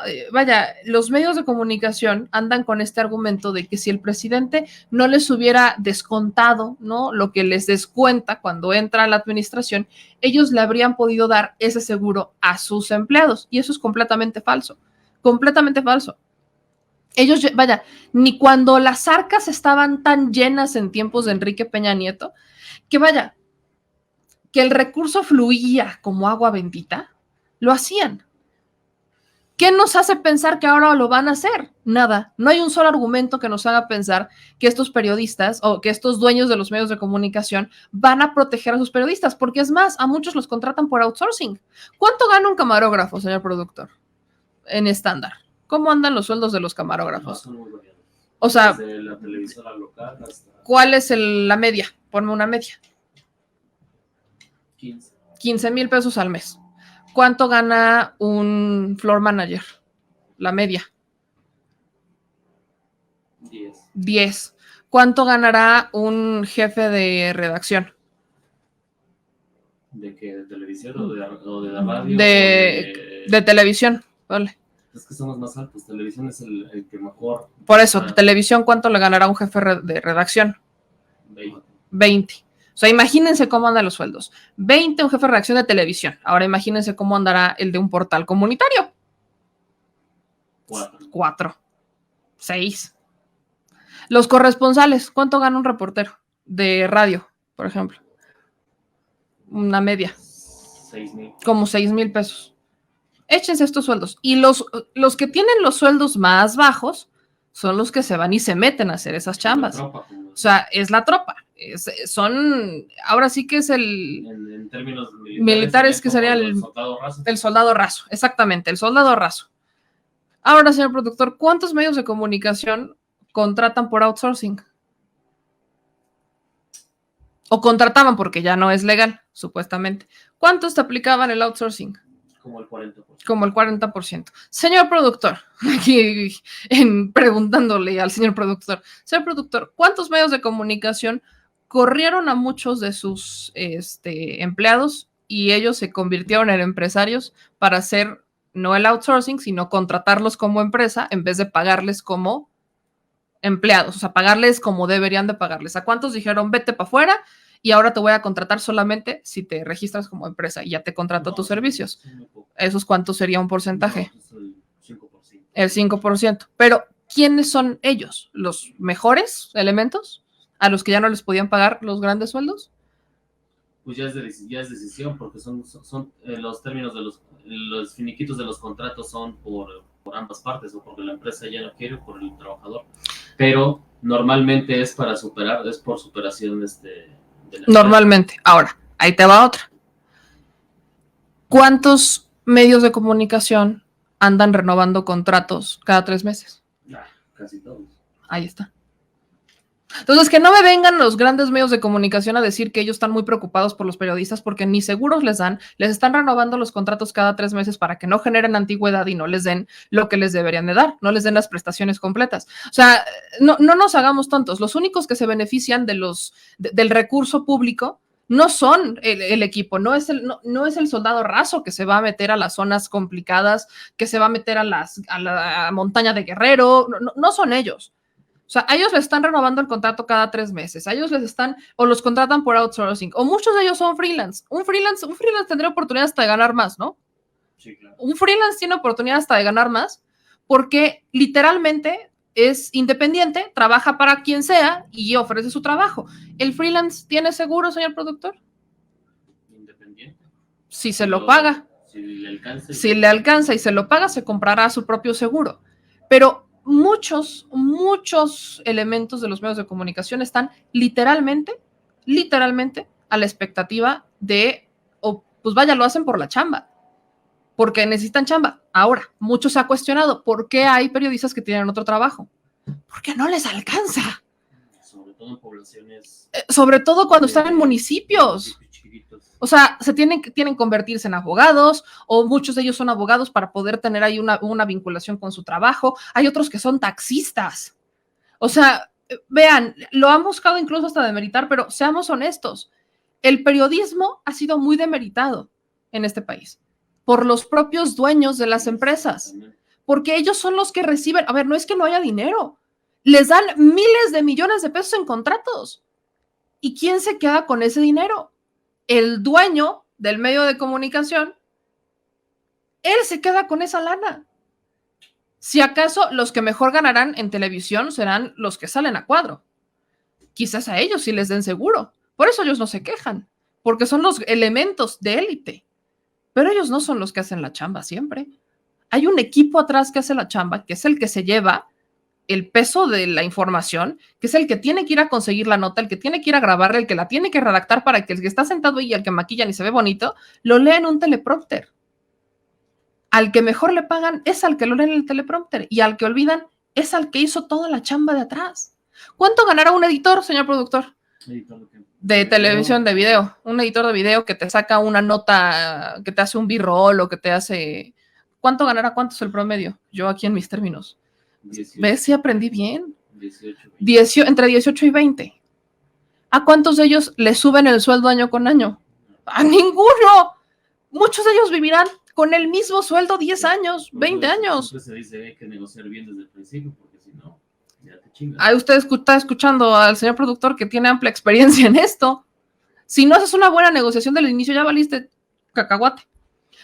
los medios de comunicación andan con este argumento de que si el presidente no les hubiera descontado, ¿no? Lo que les descuenta cuando entra a la administración, ellos le habrían podido dar ese seguro a sus empleados. Y eso es completamente falso, completamente falso. Ellos, ni cuando las arcas estaban tan llenas en tiempos de Enrique Peña Nieto, que que el recurso fluía como agua bendita, lo hacían. ¿Qué nos hace pensar que ahora lo van a hacer? Nada. No hay un solo argumento que nos haga pensar que estos periodistas o que estos dueños de los medios de comunicación van a proteger a sus periodistas, porque es más, a muchos los contratan por outsourcing. ¿Cuánto gana un camarógrafo, señor productor, en estándar? ¿Cómo andan los sueldos de los camarógrafos? No, o sea, desde la televisora local hasta ¿cuál es la media? Ponme una media. 15,000 pesos al mes. ¿Cuánto gana un floor manager? La media. 10. 10. ¿cuánto ganará un jefe de redacción? ¿De qué? ¿De televisión o de la radio? De televisión, vale. Es que son los más altos. Televisión es el que mejor. Por eso, televisión, ¿cuánto le ganará un jefe de redacción? 20. O sea, imagínense cómo andan los sueldos. 20 un jefe de redacción de televisión. Ahora imagínense cómo andará el de un portal comunitario. 4. 6. Los corresponsales, ¿cuánto gana un reportero de radio, por ejemplo? Una media. 6,000. Como 6,000 pesos. Échense estos sueldos. Y los que tienen los sueldos más bajos son los que se van y se meten a hacer esas chambas. O sea, es la tropa. Ahora sí que es en términos militares que sería el soldado raso. Exactamente, el soldado raso. Ahora, señor productor, ¿cuántos medios de comunicación contratan por outsourcing? O contrataban porque ya no es legal, supuestamente. ¿Cuántos te aplicaban el outsourcing? Como el 40%. Como el 40%. Señor productor, aquí preguntándole al señor productor, ¿cuántos medios de comunicación corrieron a muchos de sus empleados y ellos se convirtieron en empresarios para hacer no el outsourcing, sino contratarlos como empresa en vez de pagarles como empleados? O sea, pagarles como deberían de pagarles. ¿A cuántos dijeron, vete para afuera y ahora te voy a contratar solamente si te registras como empresa y ya te contrato tus servicios? ¿Esos cuántos sería un porcentaje? El 5%. Pero, ¿quiénes son ellos? ¿Los mejores elementos? ¿A los que ya no les podían pagar los grandes sueldos? Pues ya es decisión, porque son los términos de los finiquitos de los contratos son por ambas partes, o porque la empresa ya no quiere o por el trabajador. Pero normalmente es por superación de la normalmente. Ahora, ahí te va otra. ¿Cuántos medios de comunicación andan renovando contratos cada 3 meses? Casi todos. Ahí está. Entonces, que no me vengan los grandes medios de comunicación a decir que ellos están muy preocupados por los periodistas porque ni seguros les dan, les están renovando los contratos cada 3 meses para que no generen antigüedad y no les den lo que les deberían de dar, no les den las prestaciones completas. O sea, no nos hagamos tontos. Los únicos que se benefician del recurso público no son el equipo, no es el soldado raso que se va a meter a las zonas complicadas, que se va a meter a la montaña de Guerrero, no son ellos. O sea, a ellos les están renovando el contrato cada 3 meses, a ellos o los contratan por outsourcing, o muchos de ellos son freelance. Un freelance tendría oportunidad hasta de ganar más, ¿no? Sí, claro. Un freelance tiene oportunidad hasta de ganar más porque literalmente es independiente, trabaja para quien sea y ofrece su trabajo. ¿El freelance tiene seguro, señor productor? Independiente. Si se lo paga. Si le alcanza y se lo paga, se comprará su propio seguro. Pero muchos elementos de los medios de comunicación están literalmente a la expectativa de, pues vaya, lo hacen por la chamba, porque necesitan chamba. Ahora, mucho se ha cuestionado, ¿por qué hay periodistas que tienen otro trabajo? Porque no les alcanza. Sobre todo en poblaciones. Sobre todo cuando están en municipios. O sea, tienen que convertirse en abogados, o muchos de ellos son abogados para poder tener ahí una vinculación con su trabajo. Hay otros que son taxistas. O sea, vean, lo han buscado incluso hasta demeritar, pero seamos honestos. El periodismo ha sido muy demeritado en este país por los propios dueños de las empresas, porque ellos son los que reciben. A ver, no es que no haya dinero. Les dan miles de millones de pesos en contratos. ¿Y quién se queda con ese dinero? El dueño del medio de comunicación, él se queda con esa lana. Si acaso los que mejor ganarán en televisión serán los que salen a cuadro. Quizás a ellos sí les den seguro. Por eso ellos no se quejan, porque son los elementos de élite. Pero ellos no son los que hacen la chamba siempre. Hay un equipo atrás que hace la chamba, que es el que se lleva el peso de la información, que es el que tiene que ir a conseguir la nota, el que tiene que ir a grabarla, el que la tiene que redactar para que el que está sentado ahí, el que maquilla y se ve bonito, lo lea en un teleprompter. Al que mejor le pagan es al que lo lee en el teleprompter, y al que olvidan es al que hizo toda la chamba de atrás. ¿Cuánto ganará un editor, señor productor? De televisión, de video. Un editor de video que te saca una nota, que te hace un b-roll o que te hace... ¿Cuánto ganará? ¿Cuánto es el promedio? Yo aquí en mis términos. 18. ¿Ves? Sí aprendí bien. Entre 18 y 20. ¿A cuántos de ellos les suben el sueldo año con año? ¡A ninguno! Muchos de ellos vivirán con el mismo sueldo 10 años, 20 años. Siempre se dice hay que negociar bien desde el principio, porque si no, ya te chingas. Ahí usted está escuchando al señor productor que tiene amplia experiencia en esto. Si no haces una buena negociación del inicio, ya valiste cacahuate.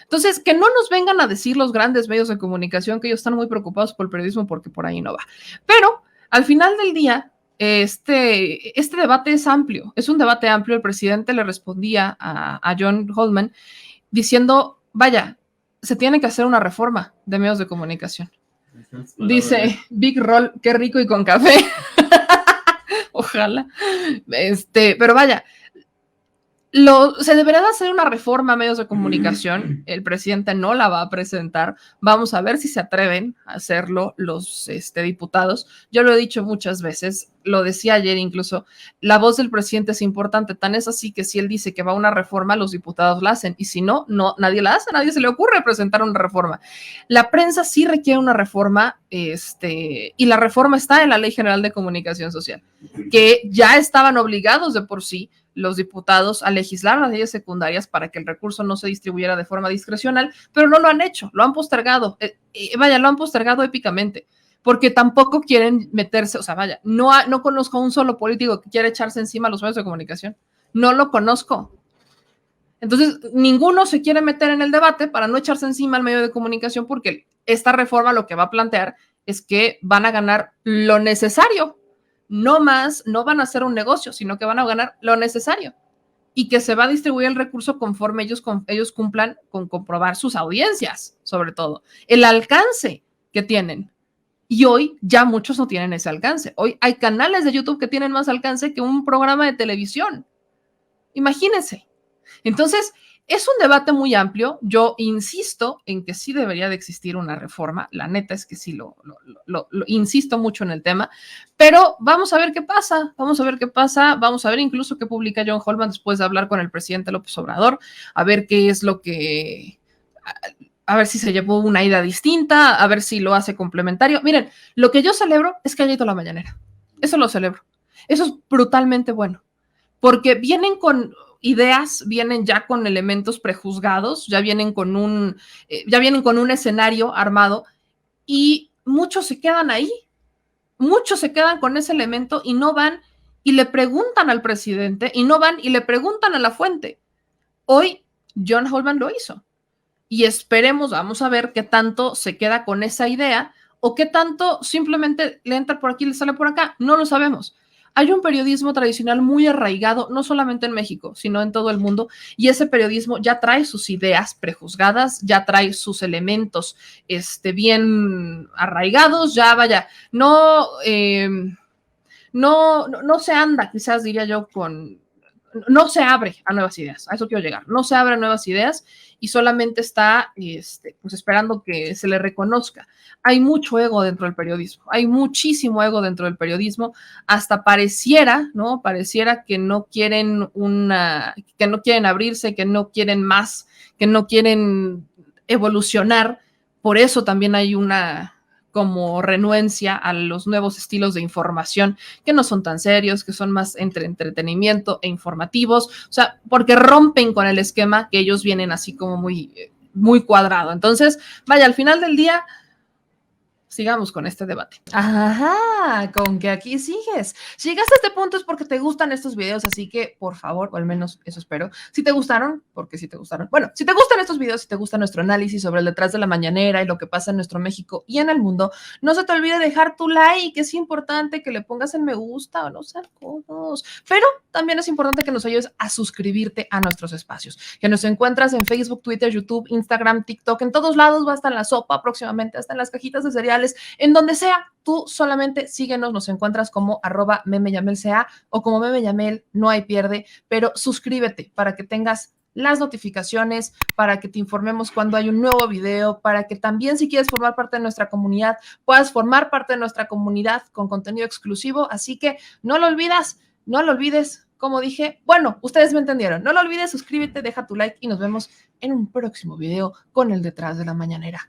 Entonces, que no nos vengan a decir los grandes medios de comunicación que ellos están muy preocupados por el periodismo porque por ahí no va. Pero, al final del día, este debate es amplio, es un debate amplio. El presidente le respondía a John Holman diciendo, vaya, se tiene que hacer una reforma de medios de comunicación. Dice, Big Roll, qué rico y con café. Ojalá. Pero vaya, se deberá de hacer una reforma a medios de comunicación. El presidente no la va a presentar. Vamos a ver si se atreven a hacerlo los diputados. Yo lo he dicho muchas veces, lo decía ayer incluso, la voz del presidente es importante. Tan es así que si él dice que va a una reforma, los diputados la hacen. Y si no, nadie la hace, a nadie se le ocurre presentar una reforma. La prensa sí requiere una reforma, y la reforma está en la Ley General de Comunicación Social, que ya estaban obligados de por sí los diputados a legislar las leyes secundarias para que el recurso no se distribuyera de forma discrecional, pero no lo han hecho, lo han postergado, lo han postergado épicamente, porque tampoco quieren meterse, o sea, vaya, no conozco a un solo político que quiera echarse encima a los medios de comunicación, no lo conozco. Entonces, ninguno se quiere meter en el debate para no echarse encima al medio de comunicación, porque esta reforma lo que va a plantear es que van a ganar lo necesario. No más, no van a hacer un negocio, sino que van a ganar lo necesario y que se va a distribuir el recurso conforme ellos cumplan con comprobar sus audiencias, sobre todo, el alcance que tienen. Y hoy ya muchos no tienen ese alcance. Hoy hay canales de YouTube que tienen más alcance que un programa de televisión. Imagínense. Entonces, es un debate muy amplio. Yo insisto en que sí debería de existir una reforma. La neta es que sí lo insisto mucho en el tema, pero vamos a ver qué pasa. Vamos a ver qué pasa. Vamos a ver incluso qué publica John Holman después de hablar con el presidente López Obrador, a ver qué es lo que... A ver si se llevó una idea distinta, a ver si lo hace complementario. Miren, lo que yo celebro es que haya ido a la mañanera. Eso lo celebro. Eso es brutalmente bueno, porque vienen con ideas, vienen ya con elementos prejuzgados, ya vienen con un escenario armado y muchos se quedan ahí, muchos se quedan con ese elemento y no van y le preguntan al presidente y no van y le preguntan a la fuente. Hoy John Holman lo hizo y esperemos, vamos a ver qué tanto se queda con esa idea o qué tanto simplemente le entra por aquí y le sale por acá, no lo sabemos. Hay un periodismo tradicional muy arraigado, no solamente en México, sino en todo el mundo, y ese periodismo ya trae sus ideas prejuzgadas, ya trae sus elementos bien arraigados, ya vaya, no se anda, quizás diría yo, no se abre a nuevas ideas, a eso quiero llegar, no se abre a nuevas ideas y solamente está pues esperando que se le reconozca. Hay mucho ego dentro del periodismo, hay muchísimo ego dentro del periodismo, hasta pareciera que no quieren abrirse, que no quieren más, que no quieren evolucionar, por eso también hay una como renuencia a los nuevos estilos de información que no son tan serios, que son más entre entretenimiento e informativos, o sea, porque rompen con el esquema que ellos vienen así como muy cuadrado. Entonces, vaya, al final del día, sigamos con este debate. Ajá, con que aquí sigues. Si llegaste a este punto es porque te gustan estos videos, así que, por favor, o al menos eso espero. Si te gustaron, porque si te gustaron. Bueno, si te gustan estos videos, si te gusta nuestro análisis sobre el detrás de la mañanera y lo que pasa en nuestro México y en el mundo, no se te olvide dejar tu like, es importante que le pongas el me gusta o no sean codos. Pero también es importante que nos ayudes a suscribirte a nuestros espacios, que nos encuentras en Facebook, Twitter, YouTube, Instagram, TikTok, en todos lados, va hasta en la sopa próximamente, hasta en las cajitas de cereal, en donde sea, tú solamente síguenos, nos encuentras como @memeyamelca o como memeyamel, no hay pierde, pero suscríbete para que tengas las notificaciones, para que te informemos cuando hay un nuevo video, para que también si quieres formar parte de nuestra comunidad, puedas formar parte de nuestra comunidad con contenido exclusivo, así que no lo olvides, como dije, bueno, ustedes me entendieron, no lo olvides, suscríbete, deja tu like y nos vemos en un próximo video con el detrás de la mañanera.